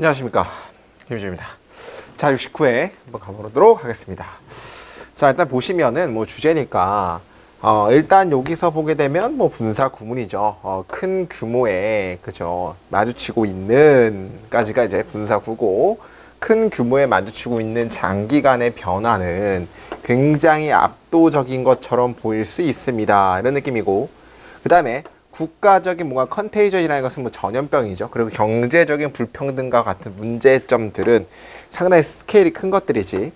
안녕하십니까, 김주입니다. 자, 69회 한번 가보도록 하겠습니다. 자, 일단 보시면은 뭐 주제니까 일단 여기서 보게 되면 뭐 분사 구문이죠. 큰 규모의, 그죠, 마주치고 있는 까지가 이제 분사 구고, 큰 규모에 마주치고 있는 장기간의 변화는 굉장히 압도적인 것처럼 보일 수 있습니다, 이런 느낌이고, 그 다음에 국가적인 뭔가 컨테이전이라는 것은 뭐 전염병이죠. 그리고 경제적인 불평등과 같은 문제점들은 상당히 스케일이 큰 것들이지,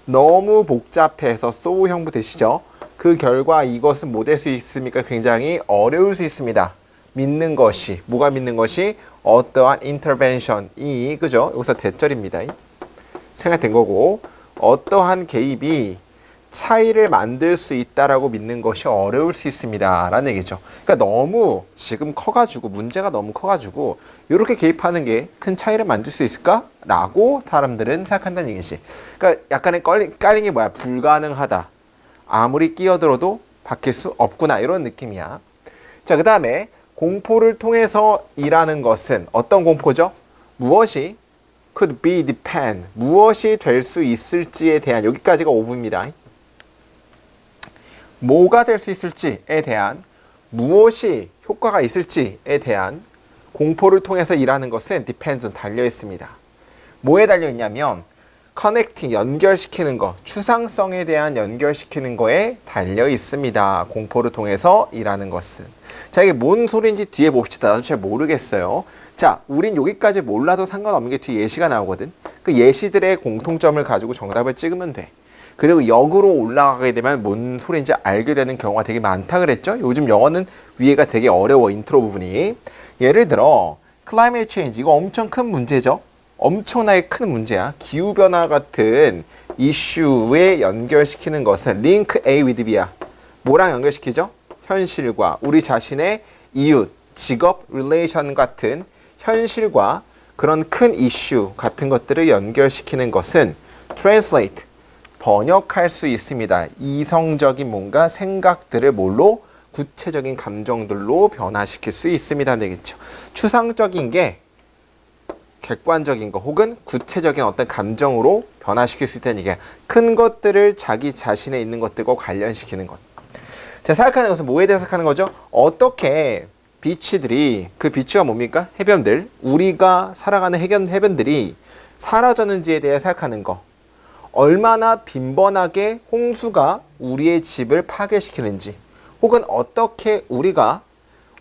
너무 복잡해서 소우 형부 되시죠. 그 결과 이것은 뭐 될 수 있습니까? 굉장히 어려울 수 있습니다. 믿는 것이, 뭐가 믿는 것이? 어떠한 인터벤션이, 그죠? 여기서 대절입니다. 생각된 거고, 어떠한 개입이 차이를 만들 수 있다라고 믿는 것이 어려울 수 있습니다, 라는 얘기죠. 그러니까 너무 지금 커가지고, 문제가 너무 커가지고 이렇게 개입하는 게 큰 차이를 만들 수 있을까? 라고 사람들은 생각한다는 얘기지. 그러니까 약간의 깔린 게 뭐야? 불가능하다, 아무리 끼어들어도 바뀔 수 없구나, 이런 느낌이야. 자, 그 다음에 공포를 통해서 일하는 것은 어떤 공포죠? 무엇이 could be depend, 무엇이 될 수 있을지에 대한, 여기까지가 오브입니다. 뭐가 될 수 있을지에 대한, 무엇이 효과가 있을지에 대한 공포를 통해서 일하는 것은 depends on, 달려 있습니다. 뭐에 달려 있냐면 connecting, 연결시키는 거, 추상성에 대한 연결시키는 거에 달려 있습니다, 공포를 통해서 일하는 것은. 자, 이게 뭔 소리인지 뒤에 봅시다. 나도 잘 모르겠어요. 자, 우린 여기까지 몰라도 상관없는 게 뒤에 예시가 나오거든. 그 예시들의 공통점을 가지고 정답을 찍으면 돼. 그리고 역으로 올라가게 되면 뭔 소리인지 알게 되는 경우가 되게 많다 그랬죠? 요즘 영어는 위에가 되게 어려워, 인트로 부분이. 예를 들어 climate change, 이거 엄청 큰 문제죠? 엄청나게 큰 문제야. 기후변화 같은 이슈에 연결시키는 것은 link A with B야. 뭐랑 연결시키죠? 현실과 우리 자신의 이웃, 직업, relation 같은 현실과 그런 큰 이슈 같은 것들을 연결시키는 것은 translate, 번역할 수 있습니다. 이성적인 뭔가 생각들을 뭘로? 구체적인 감정들로 변화시킬 수 있습니다, 되겠죠. 추상적인 게 객관적인 거 혹은 구체적인 어떤 감정으로 변화시킬 수 있다는 얘기야. 큰 것들을 자기 자신에 있는 것들과 관련시키는 것. 자, 생각하는 것은 뭐에 대해서 생각하는 거죠? 어떻게 비치들이, 그 비치가 뭡니까? 해변들, 우리가 살아가는 해변들이 사라졌는지에 대해 생각하는 거. 얼마나 빈번하게 홍수가 우리의 집을 파괴시키는지, 혹은 어떻게 우리가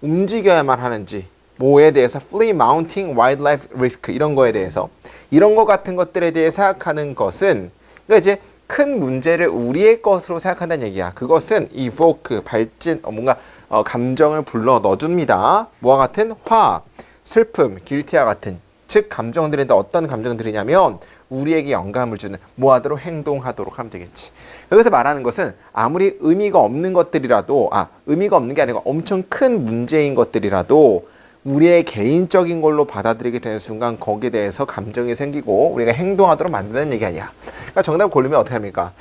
움직여야만 하는지, 뭐에 대해서 flea mounting wildlife risk, 이런 거에 대해서, 이런 거 같은 것들에 대해 생각하는 것은, 그러니까 이제 큰 문제를 우리의 것으로 생각한다는 얘기야. 그것은 evoke, 발진, 뭔가 감정을 불러 넣어줍니다. 뭐와 같은? 화, 슬픔, guilty와 같은, 즉 감정들인데 어떤 감정들이냐면 우리에게 영감을 주는, 뭐 하도록? 행동하도록 하면 되겠지. 여기서 말하는 것은 아무리 의미가 없는 것들이라도, 의미가 없는 게 아니고 엄청 큰 문제인 것들이라도 우리의 개인적인 걸로 받아들이게 되는 순간 거기에 대해서 감정이 생기고 우리가 행동하도록 만드는 얘기 아니야. 그러니까 정답 고르면 어떻게 합니까?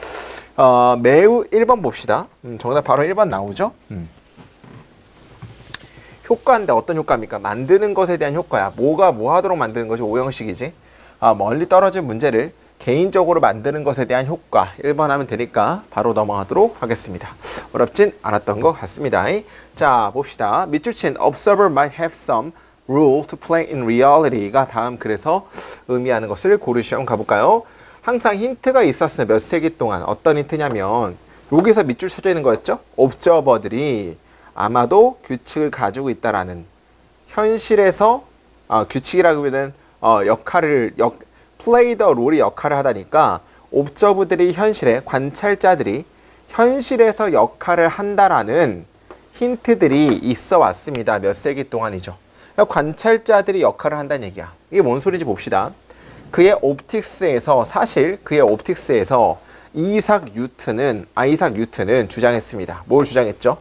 매우 1번 봅시다. 정답 바로 1번 나오죠? 효과인데 어떤 효과입니까? 만드는 것에 대한 효과야. 뭐가 뭐 하도록 만드는 것이 오형식이지. 멀리 떨어진 문제를 개인적으로 만드는 것에 대한 효과. 1번 하면 되니까 바로 넘어가도록 하겠습니다. 어렵진 않았던 것 같습니다. 자, 봅시다. 밑줄 친 observer might have some role to play in reality가 다음 글에서 의미하는 것을 고르시오. 한번 가볼까요? 항상 힌트가 있었으면 몇 세기 동안, 어떤 힌트냐면 여기서 밑줄 쳐져 있는 거였죠? observer들이 아마도 규칙을 가지고 있다라는, 현실에서 규칙이라고 하면 play the role이 역할을 하다니까 옵저브들이 현실에, 관찰자들이 현실에서 역할을 한다라는 힌트들이 있어 왔습니다. 몇 세기 동안이죠. 그러니까 관찰자들이 역할을 한다는 얘기야. 이게 뭔 소리인지 봅시다. 그의 옵틱스에서, 사실 그의 옵틱스에서 아이삭 뉴턴은 주장했습니다. 뭘 주장했죠?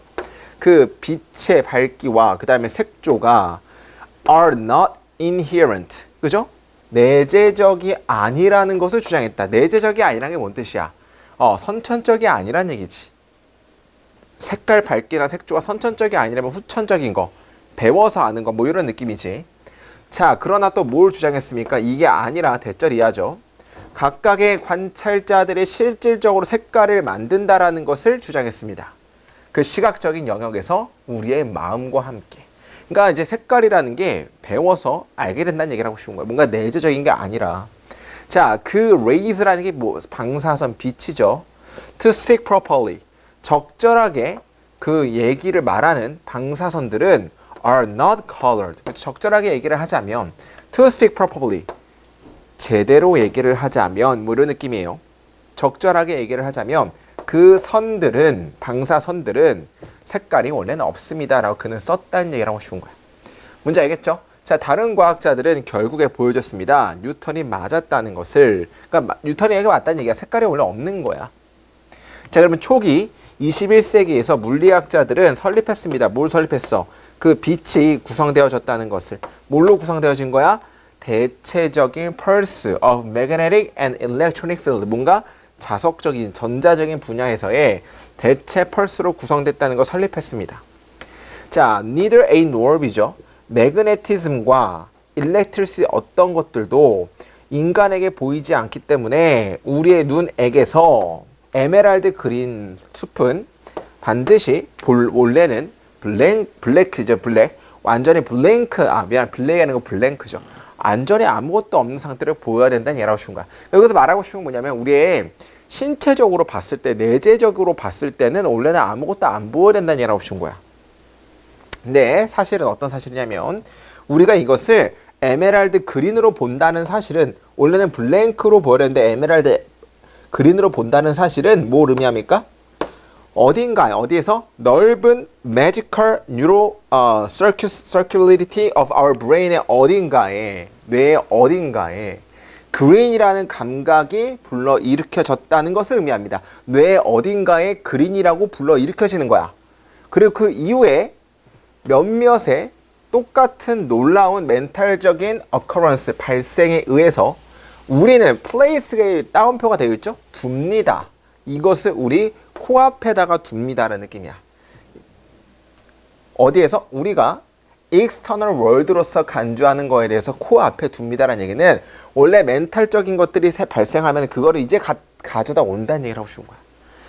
그 빛의 밝기와 그 다음에 색조가 are not inherent, 그죠? 내재적이 아니라는 것을 주장했다. 내재적이 아니라는 게 뭔 뜻이야? 선천적이 아니란 얘기지. 색깔 밝기나 색조가 선천적이 아니라면 후천적인 거, 배워서 아는 거, 뭐 이런 느낌이지. 자, 그러나 또 뭘 주장했습니까? 이게 아니라 대절 이하죠. 각각의 관찰자들이 실질적으로 색깔을 만든다라는 것을 주장했습니다. 그 시각적인 영역에서 우리의 마음과 함께. 그러니까 이제 색깔이라는 게 배워서 알게 된다는 얘기를 하고 싶은 거예요. 뭔가 내재적인 게 아니라. 자, 그 rays라는 게 뭐 방사선 빛이죠. To speak properly. 적절하게 그 얘기를 말하는 방사선들은 are not colored. 적절하게 얘기를 하자면 to speak properly. 제대로 얘기를 하자면 뭐 이런 느낌이에요. 적절하게 얘기를 하자면 그 선들은 방사선들은 색깔이 원래는 없습니다 라고 그는 썼다는 얘기를 하고 싶은 거야. 뭔지 알겠죠? 자, 다른 과학자들은 결국에 보여줬습니다. 뉴턴이 맞았다는 것을. 그러니까 뉴턴이 얘기가 맞다는 얘기가 색깔이 원래 없는 거야. 자, 그러면 초기 21세기에서 물리학자들은 설립했습니다. 뭘 설립했어? 그 빛이 구성되어졌다는 것을. 뭘로 구성되어진 거야? 대체적인 pulse of magnetic and electronic field. 뭔가 자석적인, 전자적인 분야에서의 대체 펄스로 구성됐다는 걸 설립했습니다. 자, neither A nor B죠. 매그네티즘과 일렉트리시티 어떤 것들도 인간에게 보이지 않기 때문에 우리의 눈액에서 에메랄드 그린 숲은 반드시 원래는 블랙이죠. 블랙. 완전히 블랭크, 블랙이 아니고 블랭크죠. 완전히 아무것도 없는 상태를 보여야 된다는 얘기를 하고 싶은 거야. 여기서 말하고 싶은 건 뭐냐면 우리의 신체적으로 봤을 때, 내재적으로 봤을 때는 원래는 아무것도 안 보여야 된다는 얘기를 하고 싶은 거야. 근데 사실은 어떤 사실이냐면 우리가 이것을 에메랄드 그린으로 본다는 사실은 원래는 블랭크로 보여야 되는데 에메랄드 그린으로 본다는 사실은 뭘 의미합니까? 어딘가에, 어디에서? 넓은 magical neural circularity of our brain의 어딘가에, 뇌의 어딘가에 그린이라는 감각이 불러일으켜졌다는 것을 의미합니다. 뇌의 어딘가에 그린이라고 불러일으켜지는 거야. 그리고 그 이후에 몇몇의 똑같은 놀라운 멘탈적인 occurrence, 발생에 의해서 우리는 place가 따옴표가 되어 있죠? 둡니다. 이것을 우리 코앞에다가 둡니다라는 느낌이야. 어디에서? 우리가 external world로서 간주하는 거에 대해서 코앞에 둡니다라는 얘기는 원래 멘탈적인 것들이 발생하면 그거를 이제 가져다 온다는 얘기를 하고 싶은 거야.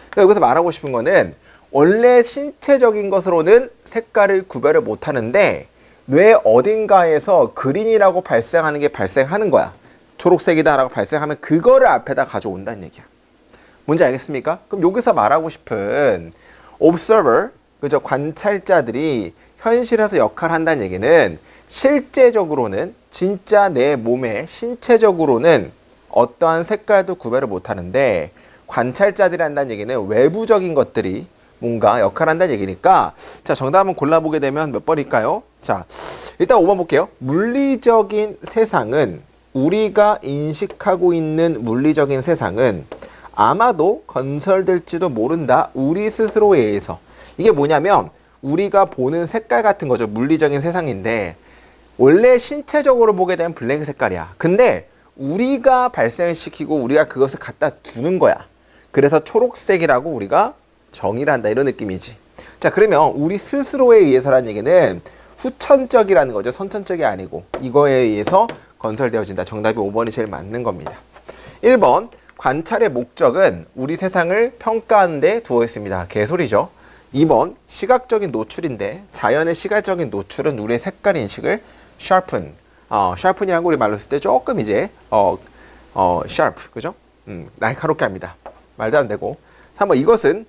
그러니까 여기서 말하고 싶은 거는 원래 신체적인 것으로는 색깔을 구별을 못 하는데 뇌 어딘가에서 그린이라고 발생하는 게 발생하는 거야. 초록색이다라고 발생하면 그거를 앞에다 가져온다는 얘기야. 뭔지 알겠습니까? 그럼 여기서 말하고 싶은 observer, 그죠? 관찰자들이 현실에서 역할을 한다는 얘기는 실제적으로는 진짜 내 몸에 신체적으로는 어떠한 색깔도 구별을 못 하는데 관찰자들이 한다는 얘기는 외부적인 것들이 뭔가 역할을 한다는 얘기니까 자, 정답 한번 골라보게 되면 몇 번일까요? 자, 일단 5번 볼게요. 물리적인 세상은 우리가 인식하고 있는 물리적인 세상은 아마도 건설될지도 모른다. 우리 스스로에 의해서. 이게 뭐냐면 우리가 보는 색깔 같은 거죠. 물리적인 세상인데 원래 신체적으로 보게 되면 블랙 색깔이야. 근데 우리가 발생시키고 우리가 그것을 갖다 두는 거야. 그래서 초록색이라고 우리가 정의를 한다. 이런 느낌이지. 자, 그러면 우리 스스로에 의해서라는 얘기는 후천적이라는 거죠. 선천적이 아니고 이거에 의해서 건설되어진다. 정답이 5번이 제일 맞는 겁니다. 1번 관찰의 목적은 우리 세상을 평가하는 데 두어 있습니다. 개소리죠. 2번 시각적인 노출인데 자연의 시각적인 노출은 우리의 색깔 인식을 sharpen. sharpen이라는 거 우리 말로 쓸 때 조금 이제 sharp. 그죠? 날카롭게 합니다. 말도 안 되고. 3번 이것은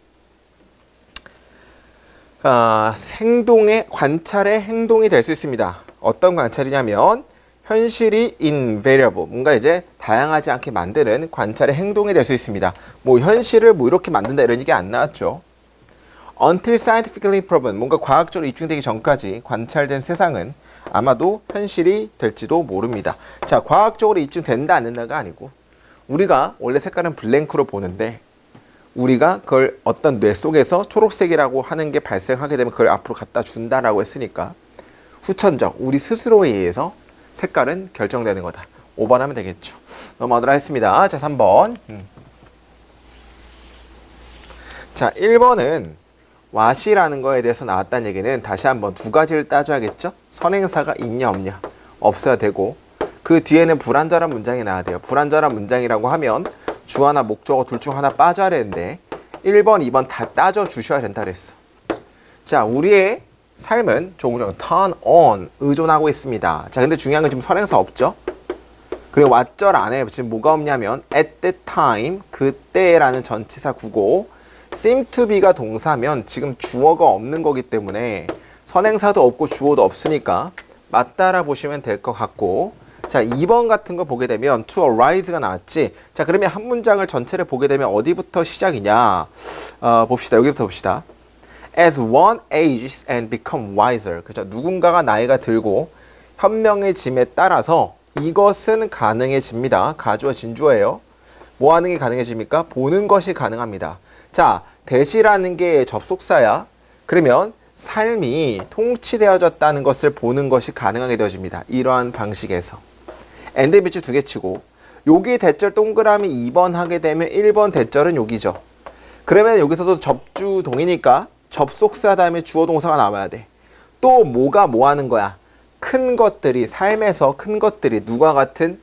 관찰의 행동이 될 수 있습니다. 어떤 관찰이냐면 현실이 invariable, 뭔가 이제 다양하지 않게 만드는 관찰의 행동이 될 수 있습니다. 뭐 현실을 뭐 이렇게 만든다 이런 얘기 안 나왔죠. Until scientifically proven, 뭔가 과학적으로 입증되기 전까지 관찰된 세상은 아마도 현실이 될지도 모릅니다. 자, 과학적으로 입증된다 안 된다가 아니고 우리가 원래 색깔은 블랭크로 보는데 우리가 그걸 어떤 뇌 속에서 초록색이라고 하는 게 발생하게 되면 그걸 앞으로 갖다 준다라고 했으니까 후천적, 우리 스스로에 의해서 색깔은 결정되는 거다. 5번 하면 되겠죠. 넘어가도록 하겠습니다. 자, 3번. 자, 1번은 what이라는 거에 대해서 나왔다는 얘기는 다시 한번 두 가지를 따져야겠죠. 선행사가 있냐 없냐. 없어야 되고 그 뒤에는 불완전한 문장이 나와야 돼요. 불완전한 문장이라고 하면 주어나 목적어 둘 중 하나 빠져야 되는데 1번, 2번 다 따져 주셔야 된다 그랬어. 자, 우리의 삶은 종종 turn on 의존하고 있습니다. 자, 근데 중요한 건 지금 선행사 없죠? 그리고 왓절 안에 지금 뭐가 없냐면 at that time 그때라는 전치사 구고 seem to be가 동사면 지금 주어가 없는 거기 때문에 선행사도 없고 주어도 없으니까 맞다라 보시면 될 것 같고 자 2번 같은 거 보게 되면 to arise가 나왔지. 자 그러면 한 문장을 전체를 보게 되면 어디부터 시작이냐 봅시다. 여기부터 봅시다. As one ages and become wiser. 그죠? 누군가가 나이가 들고 현명해짐에 따라서 이것은 가능해집니다. 가주어 진주어예요. 뭐 하는 게 가능해집니까? 보는 것이 가능합니다. 자, 대시라는 게 접속사야. 그러면 삶이 통치되어졌다는 것을 보는 것이 가능하게 되어집니다. 이러한 방식에서. and 밑줄 2개 치고 여기 대절 동그라미 2번 하게 되면 1번 대절은 여기죠. 그러면 여기서도 접주동이니까 접속사 다음에 주어 동사가 나와야 돼. 또 뭐가 뭐 하는 거야? 큰 것들이 삶에서 큰 것들이 누가 같은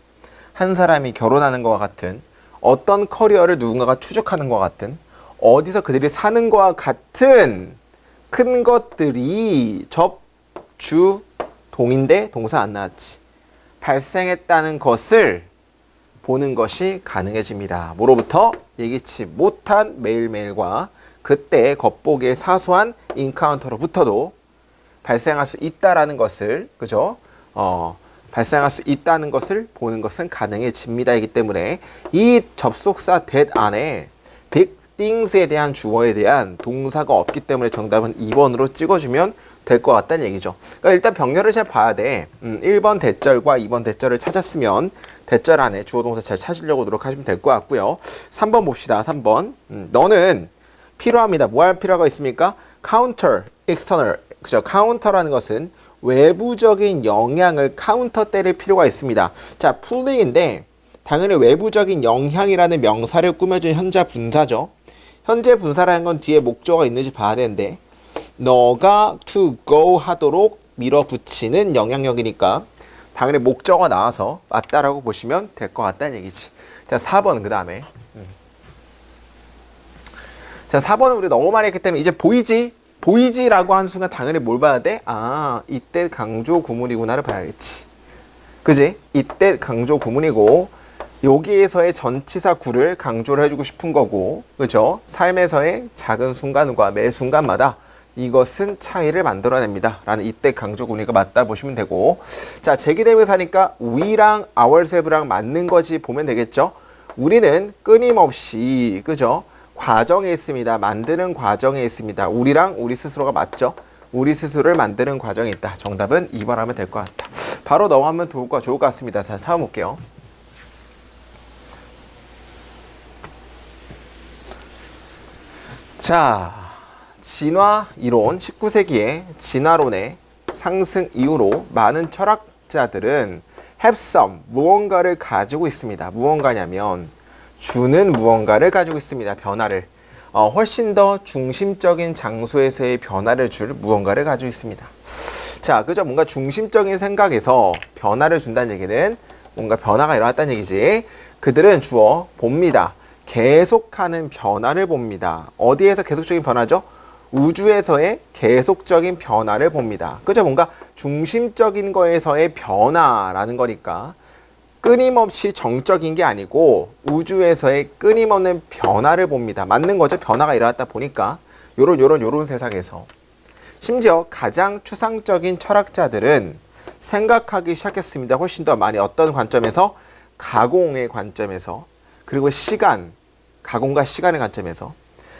한 사람이 결혼하는 것과 같은 어떤 커리어를 누군가가 추적하는 것과 같은 어디서 그들이 사는 것과 같은 큰 것들이 접주동인데 동사 안 나왔지. 발생했다는 것을 보는 것이 가능해집니다. 뭐로부터? 예기치 못한 매일매일과 그때 겉보기에 사소한 인카운터로부터도 발생할 수 있다라는 것을 그죠? 발생할 수 있다는 것을 보는 것은 가능해집니다이기 때문에 이 접속사 that 안에 big things에 대한 주어에 대한 동사가 없기 때문에 정답은 2번으로 찍어주면 될 것 같다는 얘기죠. 그러니까 일단 병렬을 잘 봐야 돼. 1번 대절과 2번 대절을 찾았으면 대절 안에 주어 동사 잘 찾으려고 노력하시면 될 것 같고요. 3번 봅시다. 3번. 너는 필요합니다. 뭐 할 필요가 있습니까? counter, external. 그죠? 카운터라는 것은 외부적인 영향을 카운터 때릴 필요가 있습니다. 자, 풀링인데 당연히 외부적인 영향이라는 명사를 꾸며준 현재 분사죠. 현재 분사라는 건 뒤에 목적어가 있는지 봐야 되는데 너가 to go 하도록 밀어붙이는 영향력이니까 당연히 목적어가 나와서 맞다라고 보시면 될 것 같다는 얘기지. 자, 4번 그 다음에 자, 4번은 우리 너무 많이 했기 때문에 이제 보이지라고 하는 순간 당연히 뭘 봐야 돼? 아, 이때 강조 구문이구나를 봐야겠지. 그지? 이때 강조 구문이고 여기에서의 전치사 구를 강조를 해주고 싶은 거고 그죠? 삶에서의 작은 순간과 매 순간마다 이것은 차이를 만들어냅니다. 라는 이때 강조 구문이가 맞다 보시면 되고 자, 제기대명사니까 we랑 ourselves랑 맞는 거지 보면 되겠죠? 우리는 끊임없이 그죠? 과정에 있습니다. 만드는 과정에 있습니다. 우리랑 우리 스스로가 맞죠? 우리 스스로를 만드는 과정에 있다. 정답은 2번 하면 될 것 같다. 바로 넘어가면 좋을 것 같습니다. 자, 찾아볼게요. 자, 진화 이론 19세기의 진화론의 상승 이후로 많은 철학자들은 have some 무언가를 가지고 있습니다. 무언가냐면 주는 무언가를 가지고 있습니다. 변화를 훨씬 더 중심적인 장소에서의 변화를 줄 무언가를 가지고 있습니다. 자, 그죠? 뭔가 중심적인 생각에서 변화를 준다는 얘기는 뭔가 변화가 일어났다는 얘기지. 그들은 주어 봅니다. 계속하는 변화를 봅니다. 어디에서 계속적인 변화죠? 우주에서의 계속적인 변화를 봅니다. 그죠? 뭔가 중심적인 거에서의 변화라는 거니까 끊임없이 정적인 게 아니고 우주에서의 끊임없는 변화를 봅니다. 맞는 거죠? 변화가 일어났다 보니까 요런 세상에서 심지어 가장 추상적인 철학자들은 생각하기 시작했습니다. 훨씬 더 많이 어떤 관점에서? 가공의 관점에서 그리고 시간, 가공과 시간의 관점에서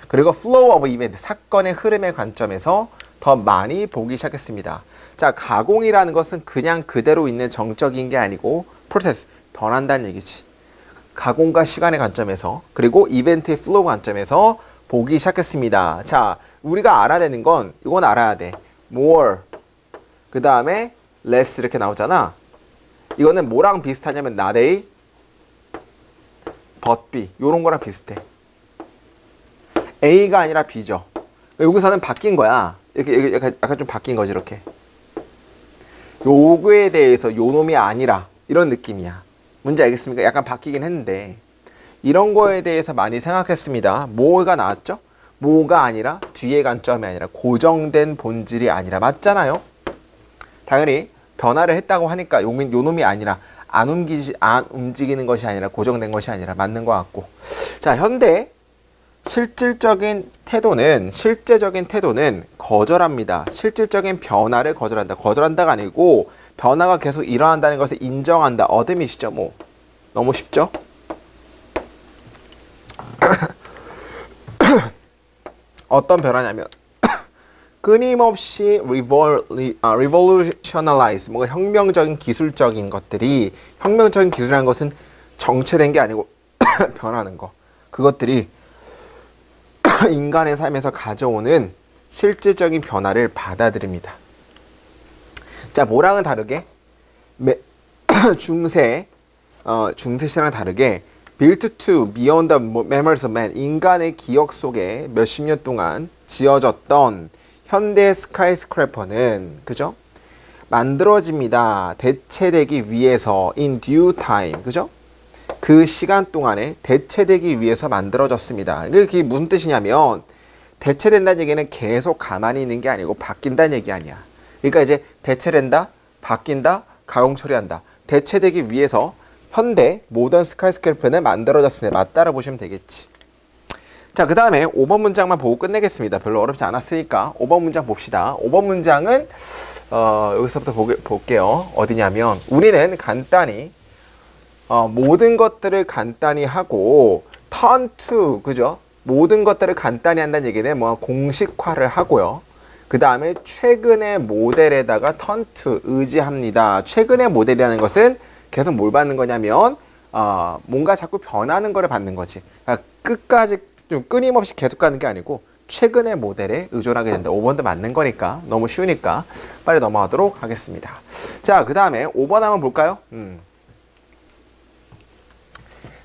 그리고 flow of event, 사건의 흐름의 관점에서 더 많이 보기 시작했습니다. 자, 가공이라는 것은 그냥 그대로 있는 정적인 게 아니고 프로세스, 변한다는 얘기지. 가공과 시간의 관점에서 그리고 이벤트의 플로우 관점에서 보기 시작했습니다. 자, 우리가 알아야 되는 건 이건 알아야 돼. more, 그 다음에 less 이렇게 나오잖아. 이거는 뭐랑 비슷하냐면 not A, but B 요런 거랑 비슷해. A가 아니라 B죠. 여기서는 바뀐 거야. 이렇게 약간 좀 바뀐 거지 이렇게. 요거에 대해서 요 놈이 아니라 이런 느낌이야. 뭔지 알겠습니까? 약간 바뀌긴 했는데 이런 거에 대해서 많이 생각했습니다. 뭐가 나왔죠? 뭐가 아니라 뒤에 관점이 아니라 고정된 본질이 아니라 맞잖아요. 당연히 변화를 했다고 하니까 요 놈이 아니라 안 움직이는 것이 아니라 고정된 것이 아니라 맞는 것 같고. 자, 현대 실제적인 태도는 거절합니다. 실질적인 변화를 거절한다. 거절한다가 아니고 변화가 계속 일어난다는 것을 인정한다. 어둠이시죠, 뭐. 너무 쉽죠? 어떤 변화냐면 끊임없이 revolutionize, 뭔가 혁명적인 기술적인 것들이, 혁명적인 기술이라는 것은 정체된 게 아니고 변하는 거. 그것들이 인간의 삶에서 가져오는 실질적인 변화를 받아들입니다. 자, 뭐랑은 다르게 중세 시대랑 다르게 built to beyond the memories of man, 인간의 기억 속에 몇십 년 동안 지어졌던 현대 스카이스크래퍼는, 그죠? 만들어집니다. 대체되기 위해서 in due time, 그죠? 그 시간 동안에 대체되기 위해서 만들어졌습니다. 그게 무슨 뜻이냐면 대체된다는 얘기는 계속 가만히 있는 게 아니고 바뀐다는 얘기 아니야. 그러니까 이제 대체된다, 바뀐다, 가공 처리한다. 대체되기 위해서 현대 모던 스카이스크래퍼는 만들어졌으니 맞다라 보시면 되겠지. 자, 그 다음에 5번 문장만 보고 끝내겠습니다. 별로 어렵지 않았으니까 5번 문장 봅시다. 5번 문장은 여기서부터 볼게요. 어디냐면 우리는 간단히 모든 것들을 간단히 하고 turn to, 그죠? 모든 것들을 간단히 한다는 얘기는 뭐 공식화를 하고요. 그 다음에 최근의 모델에다가 turn to, 의지합니다. 최근의 모델이라는 것은 계속 뭘 받는 거냐면 뭔가 자꾸 변하는 거를 받는 거지. 그러니까 끝까지 좀 끊임없이 계속 가는 게 아니고 최근의 모델에 의존하게 된다. 5번도 맞는 거니까 너무 쉬우니까 빨리 넘어가도록 하겠습니다. 자, 그 다음에 5번 한번 볼까요?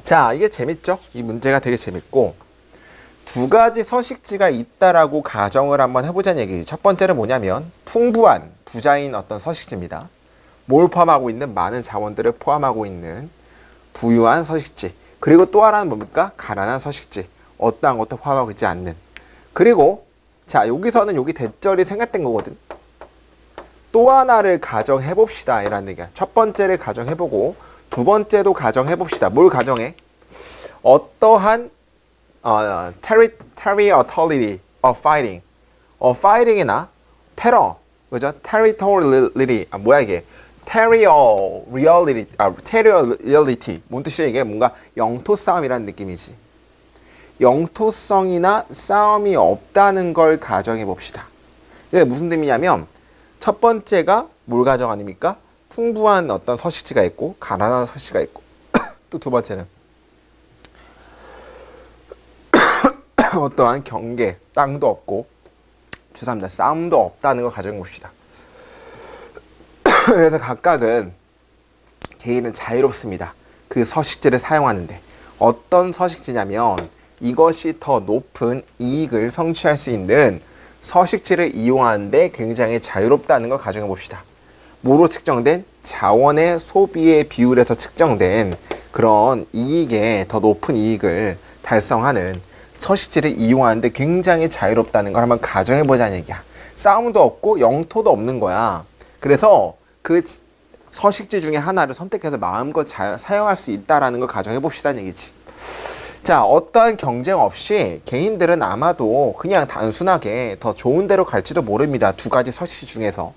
자, 이게 재밌죠? 이 문제가 되게 재밌고 두 가지 서식지가 있다라고 가정을 한번 해보자는 얘기지. 첫 번째는 뭐냐면 풍부한 부자인 어떤 서식지입니다. 뭘 포함하고 있는? 많은 자원들을 포함하고 있는 부유한 서식지. 그리고 또 하나는 뭡니까? 가난한 서식지. 어떠한 것도 포함하고 있지 않는. 그리고 자, 여기서는 여기 대절이 생략된 거거든. 또 하나를 가정해 봅시다 이라는 얘기야. 첫 번째를 가정해보고 두 번째도 가정해봅시다. 뭘 가정해? 어떠한 territoriality of fighting, fighting이나 테러, 그죠? territoriality, 뭐야 이게? territoriality, 뭔 뜻이야 이게? 뭔가 영토 싸움이라는 느낌이지. 영토성이나 싸움이 없다는 걸 가정해봅시다. 이게 무슨 의미냐면 첫 번째가 뭘 가정 아닙니까? 풍부한 어떤 서식지가 있고 가난한 서식지가 있고 또 두 번째는 어떠한 경계, 땅도 없고 죄송합니다. 싸움도 없다는 걸 가정해 봅시다. 그래서 각각은 개인은 자유롭습니다. 그 서식지를 사용하는데 어떤 서식지냐면 이것이 더 높은 이익을 성취할 수 있는 서식지를 이용하는데 굉장히 자유롭다는 걸 가정해 봅시다. 뭐로 측정된? 자원의 소비의 비율에서 측정된 그런 이익에 더 높은 이익을 달성하는 서식지를 이용하는데 굉장히 자유롭다는 걸 한번 가정해보자는 얘기야. 싸움도 없고 영토도 없는 거야. 그래서 그 서식지 중에 하나를 선택해서 마음껏 사용할 수 있다는 걸 가정해봅시다는 얘기지. 자, 어떠한 경쟁 없이 개인들은 아마도 그냥 단순하게 더 좋은 데로 갈지도 모릅니다. 두 가지 서식지 중에서.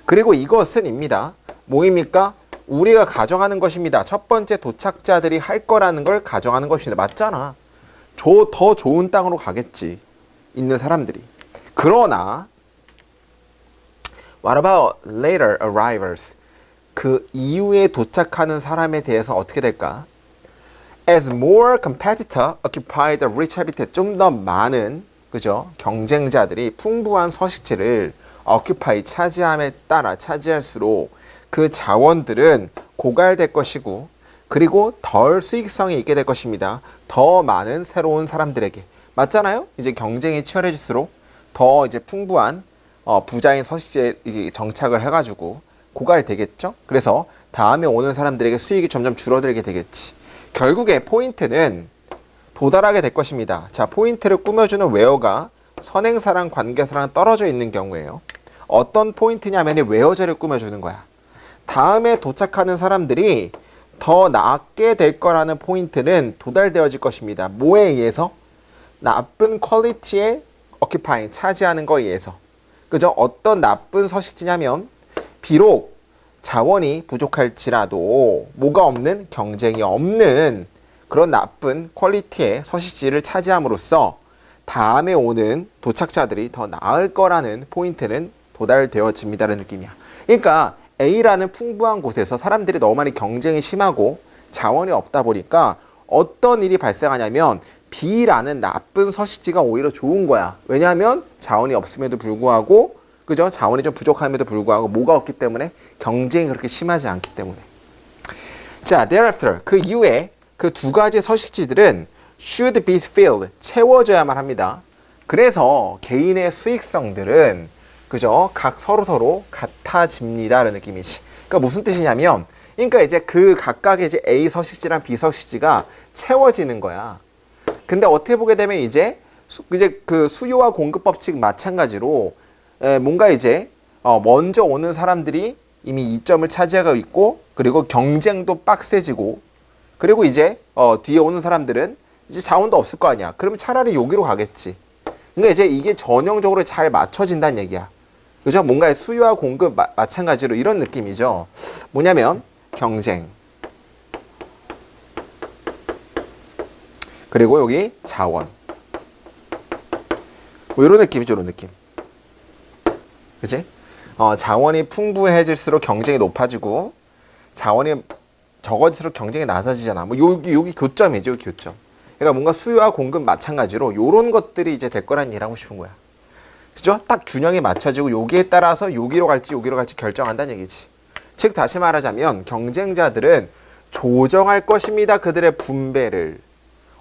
그리고 이것은 입니다. 뭐입니까? 우리가 가정하는 것입니다. 첫 번째 도착자들이 할 거라는 걸 가정하는 것입니다. 맞잖아. 더 좋은 땅으로 가겠지. 있는 사람들이. 그러나 What about later arrivals? 그 이후에 도착하는 사람에 대해서 어떻게 될까? As more competitor occupy the rich habitat, 좀 더 많은, 그죠? 경쟁자들이 풍부한 서식지를 occupy, 차지함에 따라 차지할수록 그 자원들은 고갈될 것이고, 그리고 덜 수익성이 있게 될 것입니다. 더 많은 새로운 사람들에게. 맞잖아요? 이제 경쟁이 치열해질수록 더 이제 풍부한 부자인 서식지에 정착을 해가지고 고갈되겠죠. 그래서 다음에 오는 사람들에게 수익이 점점 줄어들게 되겠지. 결국에 포인트는 도달하게 될 것입니다. 자, 포인트를 꾸며주는 웨어가 선행사랑 관계사랑 떨어져 있는 경우에요. 어떤 포인트냐면 웨어제를 꾸며주는 거야. 다음에 도착하는 사람들이 더 낫게 될 거라는 포인트는 도달되어질 것입니다. 뭐에 의해서? 나쁜 퀄리티의 occupying, 차지하는 거에 의해서. 그죠? 어떤 나쁜 서식지냐면 비록 자원이 부족할지라도 뭐가 없는? 경쟁이 없는 그런 나쁜 퀄리티의 서식지를 차지함으로써 다음에 오는 도착자들이 더 나을 거라는 포인트는 도달되어집니다라는 느낌이야. 그러니까 A라는 풍부한 곳에서 사람들이 너무 많이 경쟁이 심하고 자원이 없다 보니까 어떤 일이 발생하냐면 B라는 나쁜 서식지가 오히려 좋은 거야. 왜냐하면 자원이 없음에도 불구하고, 그죠? 자원이 좀 부족함에도 불구하고 뭐가 없기 때문에 경쟁이 그렇게 심하지 않기 때문에. 자, thereafter, 그 이후에 그 두 가지 서식지들은 should be filled, 채워져야만 합니다. 그래서 개인의 수익성들은, 그죠? 각 서로 같아집니다라는 느낌이지. 그러니까 무슨 뜻이냐면, 그러니까 이제 그 각각의 이제 A 서식지랑 B 서식지가 채워지는 거야. 근데 어떻게 보게 되면 이제 그 수요와 공급 법칙 마찬가지로 뭔가 이제 먼저 오는 사람들이 이미 이점을 차지하고 있고, 그리고 경쟁도 빡세지고, 그리고 이제 뒤에 오는 사람들은 이제 자원도 없을 거 아니야. 그러면 차라리 여기로 가겠지. 그러니까 이제 이게 전형적으로 잘 맞춰진다는 얘기야. 그죠? 뭔가 수요와 공급 마찬가지로 이런 느낌이죠. 뭐냐면 경쟁, 그리고 여기 자원, 뭐 이런 느낌이죠. 이런 느낌. 그치? 자원이 풍부해질수록 경쟁이 높아지고 자원이 적어질수록 경쟁이 낮아지잖아. 뭐 여기 교점이죠. 교점. 그러니까 뭔가 수요와 공급 마찬가지로 이런 것들이 이제 될 거란 얘기를 하고 싶은 거야. 그죠? 딱 균형이 맞춰지고 여기에 따라서 여기로 갈지 결정한다는 얘기지. 즉 다시 말하자면 경쟁자들은 조정할 것입니다. 그들의 분배를.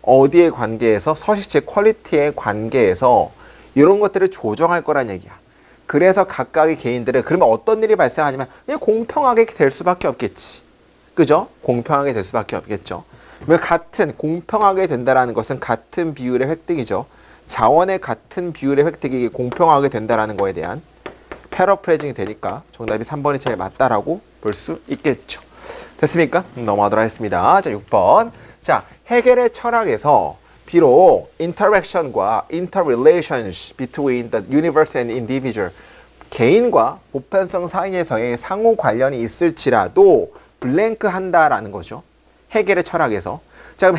어디에 관계에서? 서식지 퀄리티의 관계에서 이런 것들을 조정할 거란 얘기야. 그래서 각각의 개인들은 그러면 어떤 일이 발생하냐면 그냥 공평하게 될 수밖에 없겠지. 그죠? 공평하게 될 수밖에 없겠죠. 공평하게 된다라는 것은 같은 비율의 획득이죠. 자원의 같은 비율의 획득이 공평하게 된다라는 거에 대한 패러프레이징이 되니까 정답이 3번이 제일 맞다라고 볼 수 있겠죠. 됐습니까? 넘어가도록 하겠습니다. 자, 6번. 자, 헤겔의 철학에서 비록 interaction과 interrelations between the universe and individual, 개인과 보편성 사이에서의 상호 관련이 있을지라도 블랭크 한다라는 거죠. 헤겔의 철학에서. 자, 그럼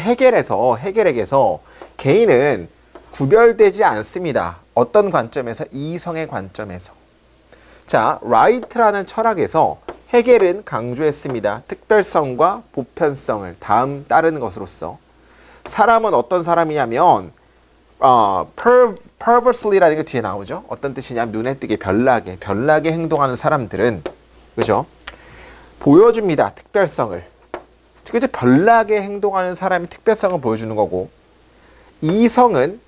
헤겔에게서 개인은 구별되지 않습니다. 어떤 관점에서? 이성의 관점에서. 자, 라이트라는 철학에서 헤겔은 강조했습니다. 특별성과 보편성을 따르는 것으로서. 사람은 어떤 사람이냐면 perversely라는 게 뒤에 나오죠. 어떤 뜻이냐면 눈에 띄게 별나게 행동하는 사람들은, 그죠? 보여줍니다. 특별성을. 그죠? 별나게 행동하는 사람이 특별성을 보여주는 거고, 이성은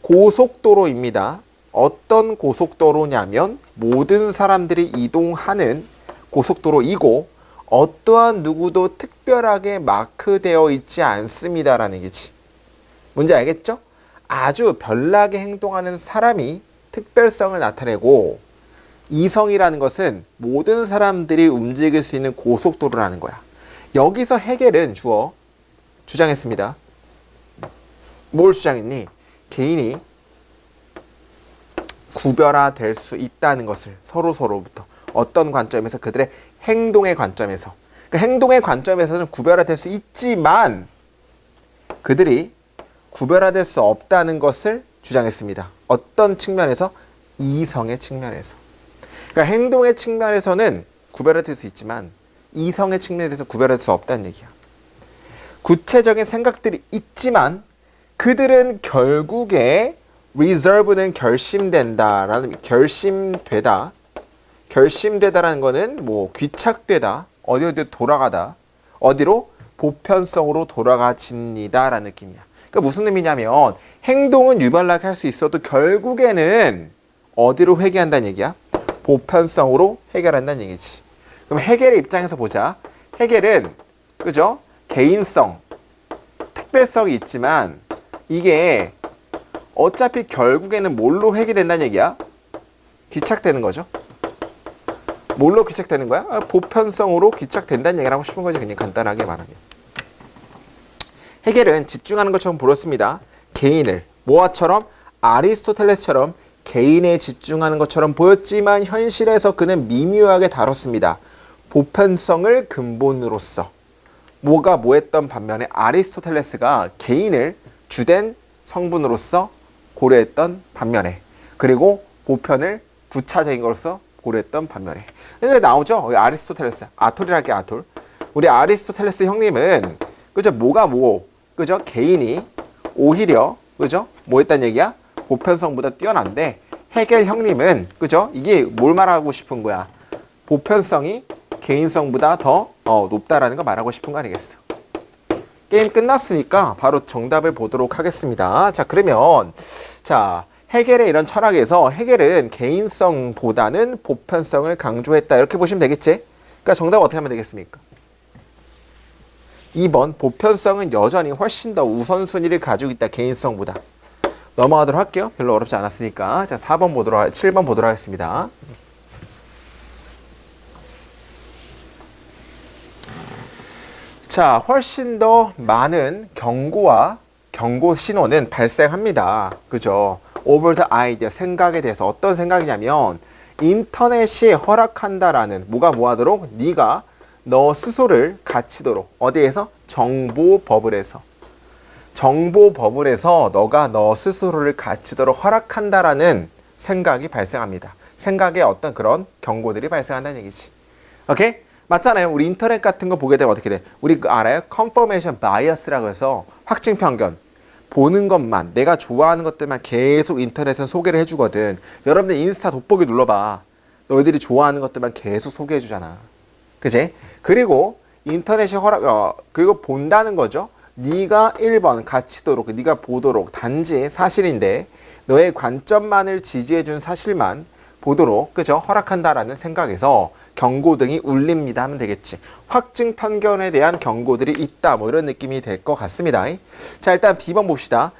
고속도로입니다. 어떤 고속도로냐면 모든 사람들이 이동하는 고속도로이고 어떠한 누구도 특별하게 마크되어 있지 않습니다라는 얘기지. 뭔지 알겠죠? 아주 별나게 행동하는 사람이 특별성을 나타내고, 이성이라는 것은 모든 사람들이 움직일 수 있는 고속도로라는 거야. 여기서 헤겔은 주장했습니다. 뭘 주장했니? 개인이 구별화될 수 있다는 것을 서로부터 어떤 관점에서? 그들의 행동의 관점에서. 그러니까 행동의 관점에서는 구별화될 수 있지만 그들이 구별화될 수 없다는 것을 주장했습니다. 어떤 측면에서? 이성의 측면에서. 그러니까 행동의 측면에서는 구별화될 수 있지만 이성의 측면에서 구별할 수 없다는 얘기야. 구체적인 생각들이 있지만 그들은 결국에 reserve는 결심되다라는 거는 뭐 귀착되다, 어디 돌아가다, 어디로? 보편성으로 돌아가집니다라는 느낌이야. 그러니까 무슨 의미냐면 행동은 유별나게 할 수 있어도 결국에는 어디로 회귀한다는 얘기야? 보편성으로 해결한다는 얘기지. 그럼 해겔의 입장에서 보자. 해겔은 그죠? 개인성, 특별성이 있지만 이게 어차피 결국에는 뭘로 해결된다는 얘기야? 귀착되는 거죠. 뭘로 귀착되는 거야? 보편성으로 귀착된다는 얘기를 하고 싶은 거지. 그냥 간단하게 말하면. 해겔은 집중하는 것처럼 보였습니다. 개인을 뭐와처럼? 아리스토텔레스처럼 개인에 집중하는 것처럼 보였지만 현실에서 그는 미묘하게 다뤘습니다. 보편성을 근본으로서. 뭐가 뭐했던 반면에 아리스토텔레스가 개인을 주된 성분으로서 고려했던 반면에, 그리고 보편을 부차적인 것으로서 고려했던 반면에. 근데 나오죠? 아리스토텔레스. 아톨이랄게 아톨. 우리 아리스토텔레스 형님은 그죠? 뭐가 뭐, 그죠? 개인이 오히려 그죠? 뭐 했단 얘기야? 보편성보다 뛰어난데 해겔 형님은 그죠? 이게 뭘 말하고 싶은 거야? 보편성이 개인성보다 더 높다라는 거 말하고 싶은 거 아니겠어? 게임 끝났으니까 바로 정답을 보도록 하겠습니다. 자, 그러면 자, 해겔의 이런 철학에서 해겔은 개인성보다는 보편성을 강조했다. 이렇게 보시면 되겠지? 그러니까 정답 어떻게 하면 되겠습니까? 2번 보편성은 여전히 훨씬 더 우선순위를 가지고 있다. 개인성보다. 넘어가도록 할게요. 별로 어렵지 않았으니까. 자, 7번 보도록 하겠습니다. 자, 훨씬 더 많은 경고와 경고 신호는 발생합니다. 그죠? Over the idea, 생각에 대해서. 어떤 생각이냐면 인터넷이 허락한다라는, 뭐가 뭐하도록? 네가 너 스스로를 갇히도록. 어디에서? 정보 버블에서. 정보 버블에서 너가 너 스스로를 갇히도록 허락한다라는 생각이 발생합니다. 생각에 어떤 그런 경고들이 발생한다는 얘기지. 오케이? 맞잖아요. 우리 인터넷 같은 거 보게 되면 어떻게 돼? 우리 알아요? confirmation bias라고 해서 확증 편견. 보는 것만, 내가 좋아하는 것들만 계속 인터넷은 소개를 해주거든. 여러분들 인스타 돋보기 눌러봐. 너희들이 좋아하는 것들만 계속 소개해주잖아. 그치? 그리고 인터넷이 그리고 본다는 거죠. 네가 1번 갇히도록, 네가 보도록, 단지 사실인데 너의 관점만을 지지해준 사실만 보도록, 그죠? 허락한다라는 생각에서 경고등이 울립니다 하면 되겠지. 확증 편견에 대한 경고들이 있다, 뭐 이런 느낌이 될 것 같습니다. 자, 일단 B번 봅시다.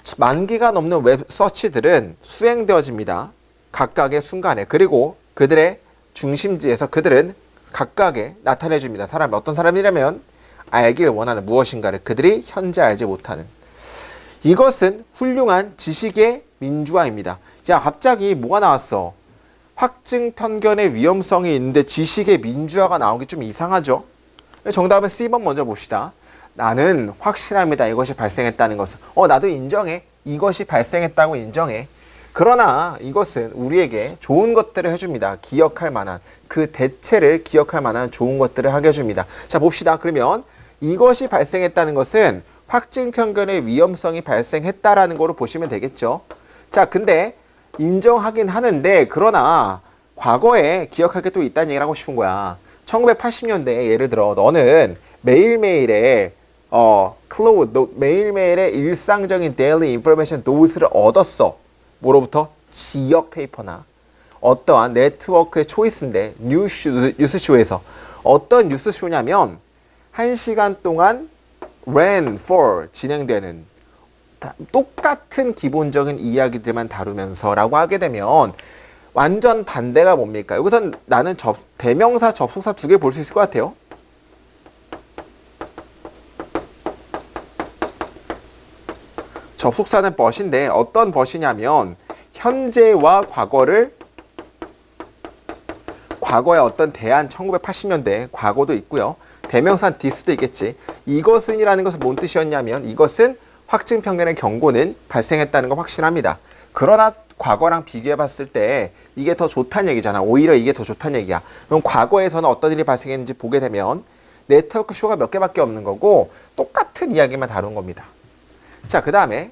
10,000개가 넘는 웹 서치들은 수행되어집니다. 각각의 순간에. 그리고 그들의 중심지에서 그들은 각각에 나타내줍니다. 사람이 어떤 사람이라면 알길 원하는 무엇인가를 그들이 현재 알지 못하는. 이것은 훌륭한 지식의 민주화입니다. 야, 갑자기 뭐가 나왔어? 확증 편견의 위험성이 있는데 지식의 민주화가 나오기 좀 이상하죠? 정답은 C번 먼저 봅시다. 나는 확실합니다. 이것이 발생했다는 것은. 나도 인정해. 이것이 발생했다고 인정해. 그러나 이것은 우리에게 좋은 것들을 해줍니다. 기억할 만한, 그 대체를 기억할 만한 좋은 것들을 하게 해줍니다. 자, 봅시다. 그러면 이것이 발생했다는 것은 확증 편견의 위험성이 발생했다라는 거로 보시면 되겠죠. 자, 근데 인정하긴 하는데, 그러나 과거에 기억할 게 또 있다는 얘기를 하고 싶은 거야. 1980년대에 예를 들어 너는 매일매일의 매일매일의 일상적인 데일리 인포메이션 도스를 얻었어. 뭐로부터? 지역 페이퍼나 어떠한 네트워크의 초이스인데, 뉴스쇼에서. 어떤 뉴스쇼냐면 1시간 동안 ran for 진행되는 똑같은 기본적인 이야기들만 다루면서 라고 하게 되면 완전 반대가 뭡니까? 여기선 나는 대명사, 접속사 두 개 볼 수 있을 것 같아요. 접속사는 but인데 어떤 but이냐면 현재와 과거의 어떤 대안, 1980년대 과거도 있고요. 대명사는 this도 있겠지. 이것은이라는 것은 뭔 뜻이었냐면 이것은 확증 편견의 경고는 발생했다는 거 확신합니다. 그러나 과거랑 비교해 봤을 때 이게 더 좋다는 얘기잖아. 오히려 이게 더 좋다는 얘기야. 그럼 과거에서는 어떤 일이 발생했는지 보게 되면 네트워크 쇼가 몇 개밖에 없는 거고 똑같은 이야기만 다룬 겁니다. 자, 그 다음에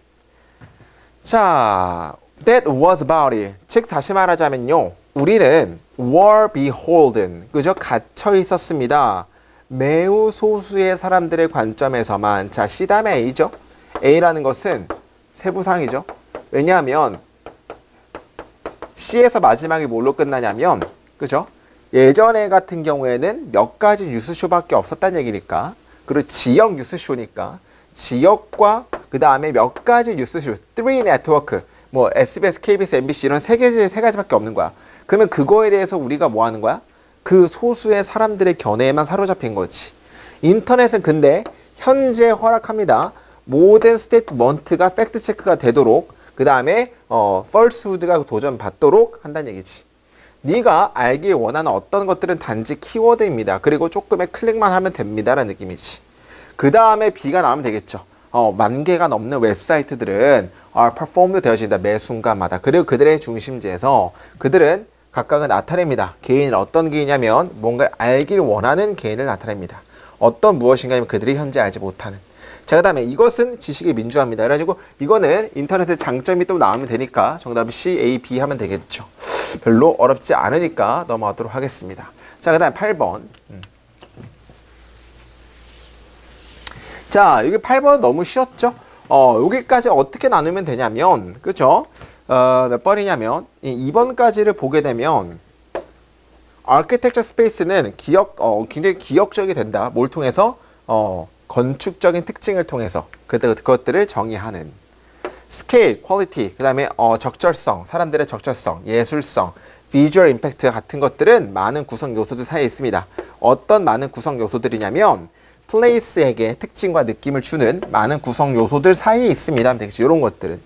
자, that was about it. 즉 다시 말하자면요, 우리는 were beholden, 그저 갇혀 있었습니다. 매우 소수의 사람들의 관점에서만. 자, C 다음에 A죠. A라는 것은 세부상이죠. 왜냐하면 C에서 마지막이 뭘로 끝나냐면, 그죠? 예전에 같은 경우에는 몇 가지 뉴스쇼밖에 없었다는 얘기니까, 그리고 지역 뉴스쇼니까 지역과 그 다음에 몇 가지 뉴스쇼, 3 네트워크, 뭐 SBS, KBS, MBC 이런 세 가지밖에 없는 거야. 그러면 그거에 대해서 우리가 뭐 하는 거야? 그 소수의 사람들의 견해에만 사로잡힌 거지. 인터넷은 근데 현재 허락합니다. 모든 스테이트먼트가 팩트 체크가 되도록, 그 다음에 펄스후드가 도전받도록 한다는 얘기지. 네가 알길 원하는 어떤 것들은 단지 키워드입니다. 그리고 조금의 클릭만 하면 됩니다 라는 느낌이지. 그 다음에 B가 나오면 되겠죠. 10,000개가 넘는 웹사이트들은 performed 되어진다. 매 순간마다. 그리고 그들의 중심지에서 그들은 각각은 나타냅니다. 개인은 어떤 개인이냐면 뭔가를 알길 원하는 개인을 나타냅니다. 어떤 무엇인가면 그들이 현재 알지 못하는. 자, 그 다음에 이것은 지식의 민주화입니다. 그래가지고 이거는 인터넷의 장점이 또 나오면 되니까 정답은 C, A, B 하면 되겠죠. 별로 어렵지 않으니까 넘어가도록 하겠습니다. 자, 그 다음에 8번. 자, 여기 8번 너무 쉬웠죠? 여기까지 어떻게 나누면 되냐면, 그죠? 몇 번이냐면, 2번까지를 보게 되면, 아키텍처 스페이스는 굉장히 기억적이 된다. 뭘 통해서? 건축적인 특징을 통해서 그것들을 정의하는. 스케일, 퀄리티, 그 다음에 적절성, 사람들의 적절성, 예술성, 비주얼 임팩트 같은 것들은 많은 구성 요소들 사이에 있습니다. 어떤 많은 구성 요소들이냐면 플레이스에게 특징과 느낌을 주는 많은 구성 요소들 사이에 있습니다. 이런 것들은.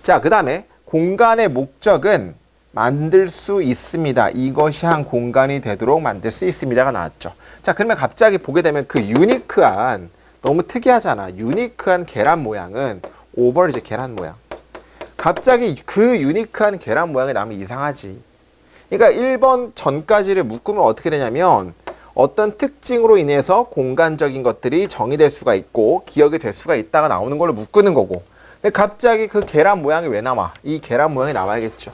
자, 그 다음에 공간의 목적은 만들 수 있습니다. 이것이 한 공간이 되도록 만들 수 있습니다가 나왔죠. 자, 그러면 갑자기 보게 되면 그 유니크한, 너무 특이하잖아. 유니크한 계란 모양은 오버리지 계란 모양. 갑자기 그 유니크한 계란 모양이 나오면 이상하지. 그러니까 1번 전까지를 묶으면 어떻게 되냐면 어떤 특징으로 인해서 공간적인 것들이 정의될 수가 있고 기억이 될 수가 있다가 나오는 걸로 묶는 거고. 근데 갑자기 그 계란 모양이 왜 나와? 이 계란 모양이 나와야겠죠.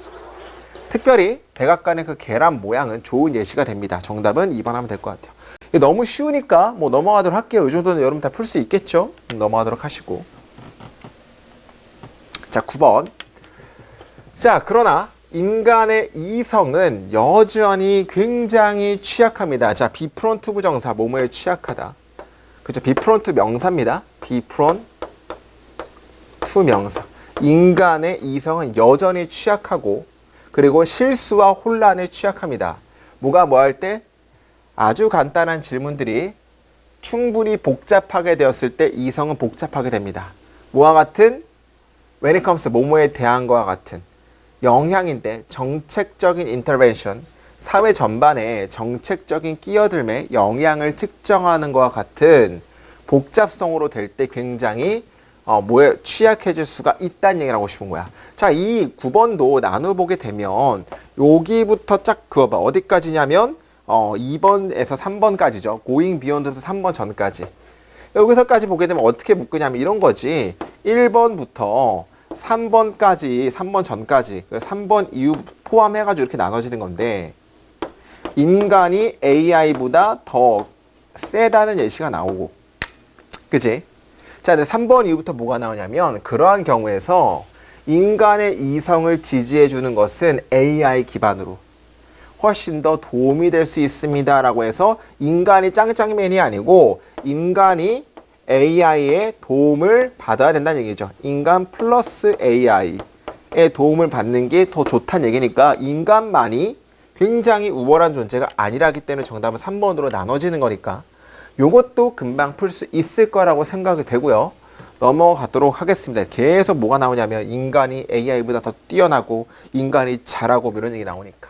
특별히 백악관의 그 계란 모양은 좋은 예시가 됩니다. 정답은 2번 하면 될 것 같아요. 너무 쉬우니까 뭐 넘어가도록 할게요. 이 정도는 여러분 다 풀 수 있겠죠? 넘어가도록 하시고. 자, 9번. 자, 그러나 인간의 이성은 여전히 굉장히 취약합니다. 자, 비프론트 부정사, 뭐뭐에 취약하다. 그죠? 비프론트 명사입니다. 비프론트 명사. 인간의 이성은 여전히 취약하고 그리고 실수와 혼란에 취약합니다. 뭐가 뭐 할 때? 아주 간단한 질문들이 충분히 복잡하게 되었을 때 이성은 복잡하게 됩니다. 뭐와 같은? When it comes to 뭐뭐에 대한 거와 같은 영향인데 정책적인 인터벤션, 사회 전반에 정책적인 끼어들매, 영향을 측정하는 것과 같은 복잡성으로 될 때 굉장히 뭐에 취약해질 수가 있다는 얘기를 하고 싶은 거야. 자, 이 9번도 나눠보게 되면 여기부터 쫙 그어봐. 어디까지냐면 2번에서 3번까지죠. Going Beyond부터 3번 전까지. 여기서까지 보게 되면 어떻게 묶으냐면 이런 거지. 1번부터 3번까지, 3번 전까지, 3번 이후 포함해가지고 이렇게 나눠지는 건데 인간이 AI보다 더 세다는 예시가 나오고, 그치? 자, 3번 이후부터 뭐가 나오냐면 그러한 경우에서 인간의 이성을 지지해주는 것은 AI 기반으로 훨씬 더 도움이 될 수 있습니다 라고 해서 인간이 짱짱맨이 아니고 인간이 AI의 도움을 받아야 된다는 얘기죠. 인간 플러스 AI의 도움을 받는 게 더 좋다는 얘기니까 인간만이 굉장히 우월한 존재가 아니라기 때문에 정답은 3번으로 나눠지는 거니까 요것도 금방 풀 수 있을 거라고 생각이 되고요. 넘어가도록 하겠습니다. 계속 뭐가 나오냐면 인간이 AI보다 더 뛰어나고 인간이 잘하고 이런 얘기 나오니까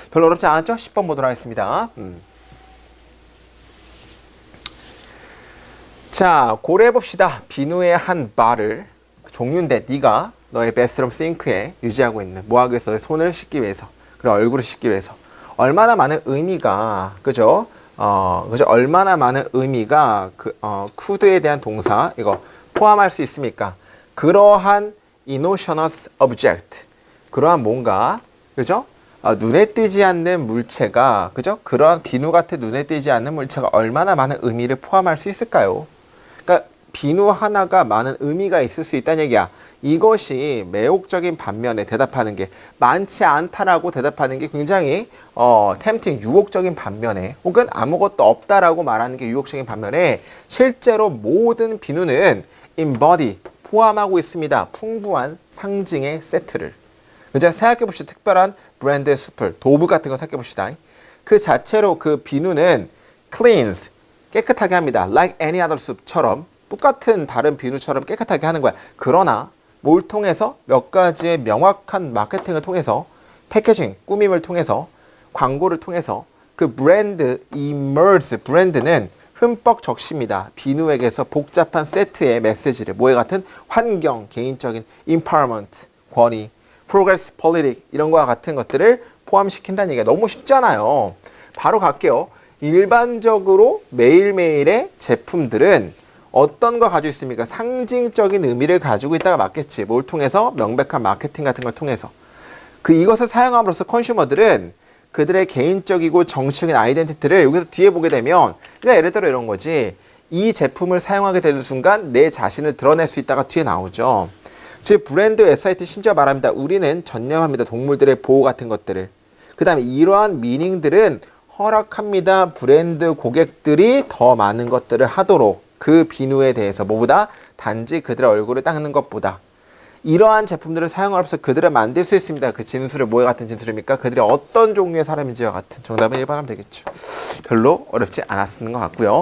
별로 어렵지 않았죠? 10번 보도록 하겠습니다. 자, 고려해봅시다. 비누의 한 바를 종류인데 네가 너의 베스룸 싱크에 유지하고 있는 뭐 하기 위해서? 손을 씻기 위해서, 그리고 얼굴을 씻기 위해서. 얼마나 많은 의미가, 그죠? 그죠? 얼마나 많은 의미가 could에 대한 동사 이거 포함할 수 있습니까? 그러한 innocuous object, 그러한 뭔가, 그죠? 눈에 띄지 않는 물체가, 그죠? 그러한 비누 같은 눈에 띄지 않는 물체가 얼마나 많은 의미를 포함할 수 있을까요? 그러니까 비누 하나가 많은 의미가 있을 수 있다는 얘기야. 이것이 매혹적인 반면에 대답하는 게 많지 않다라고 대답하는 게 굉장히 tempting, 유혹적인 반면에 혹은 아무것도 없다라고 말하는 게 유혹적인 반면에 실제로 모든 비누는 embody, 포함하고 있습니다. 풍부한 상징의 세트를. 그죠? 생각해봅시다. 특별한 브랜드의 숲을, 도구 같은 거 생각해봅시다. 그 자체로 그 비누는 cleanse, 깨끗하게 합니다. Like any other soup처럼 똑같은 다른 비누처럼 깨끗하게 하는 거야. 그러나 뭘 통해서 몇 가지의 명확한 마케팅을 통해서 패키징, 꾸밈을 통해서 광고를 통해서 그 브랜드 emerge, 브랜드는 흠뻑 적십니다. 비누액에서 복잡한 세트의 메시지를 뭐에 같은 환경, 개인적인 empowerment, 권위, progress, politics 이런 거와 같은 것들을 포함시킨다는 얘기가 너무 쉽잖아요. 바로 갈게요. 일반적으로 매일매일의 제품들은 어떤 걸 가지고 있습니까? 상징적인 의미를 가지고 있다가 맞겠지. 뭘 통해서? 명백한 마케팅 같은 걸 통해서. 이것을 사용함으로써 컨슈머들은 그들의 개인적이고 정치적인 아이덴티티를 여기서 뒤에 보게 되면 그러니까 예를 들어 이런 거지. 이 제품을 사용하게 되는 순간 내 자신을 드러낼 수 있다가 뒤에 나오죠. 즉 브랜드 웹사이트 심지어 말합니다. 우리는 전념합니다. 동물들의 보호 같은 것들을. 그 다음에 이러한 미닝들은 허락합니다. 브랜드 고객들이 더 많은 것들을 하도록 그 비누에 대해서 뭐보다 단지 그들의 얼굴을 닦는 것보다 이러한 제품들을 사용함으로써 그들을 만들 수 있습니다. 그 진술을 뭐에 같은 진술입니까? 그들이 어떤 종류의 사람인지와 같은 정답은 1번 하면 되겠죠. 별로 어렵지 않았는 것 같고요.